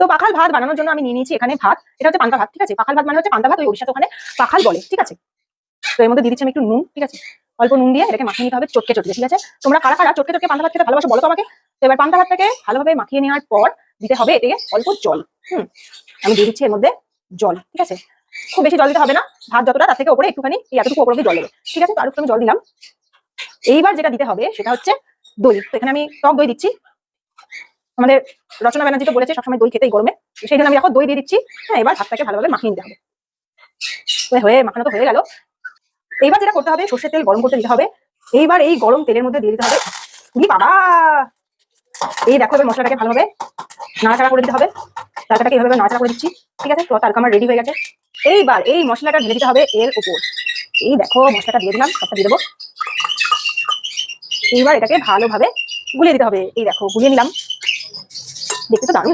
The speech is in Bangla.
তো পাখাল ভাত বানানোর জন্য আমি নিয়ে নিয়েছি এখানে ভাত। এটা হচ্ছে পান্তা ভাত, ঠিক আছে। পাখাল ভাত মানে হচ্ছে পান্তা ভাত, ওই ওড়িশাতে ওখানে পাখাল বলে, ঠিক আছে। তো এর মধ্যে দিয়ে দিচ্ছি আমি একটু নুন, ঠিক আছে। অল্প নুন দিয়ে এটাকে মাখিয়ে নিতে হবে চটকে চটকে, ঠিক আছে। তোমরা কারা কারা চটকে চটকে পান্তা ভাত খেতে ভালোবাসো বলো তো আমাকে। তো এবার পান্তা ভাতটাকে ভালোভাবে মাখিয়ে নেওয়ার পর দিতে হবে এতে অল্প জল। আমি দিয়ে দিচ্ছি এর মধ্যে জল, ঠিক আছে। খুব বেশি জল দিতে হবে না, ভাত যতটা তার থেকে উপরে একটুখানি এতটুকু উপরে জল দেবে, ঠিক আছে। তো আর একটু আমি জল দিলাম। এইবার যেটা দিতে হবে সেটা হচ্ছে দই। তো এখানে আমি টক দই দিচ্ছি। আমাদের রচনা ব্যানার্জি তো বলেছে সবসময় দই খেতে এই গরমে, সেই জন্য আমি এখন দই দিয়ে দিচ্ছি। হ্যাঁ, এবার ভাতটাকে ভালোভাবে মাখিয়ে নিতে হবে। হয়ে মাখানো তো হয়ে গেল। এইবার যেটা করতে হবে, সর্ষের তেল গরম করতে দিতে হবে। এইবার এই গরম তেলের মধ্যে দিয়ে দিতে হবে বাবা, এই দেখো এবার মশলাটাকে ভালোভাবে নাড়াচাড়া করে দিতে হবে। তরকাটাকে এইভাবে নাড়াচাড়া করে দিচ্ছি, ঠিক আছে। তো তরকা আমার রেডি হয়ে গেছে। এইবার এই মশলাটা ঢেলে দিতে হবে এর উপর। এই দেখো মশলাটা দিয়ে দিলাম, সবটা দিয়ে দেবো। এইবার এটাকে ভালোভাবে গুলিয়ে দিতে হবে। এই দেখো গুলিয়ে নিলাম, দেখতে তো দারুণ।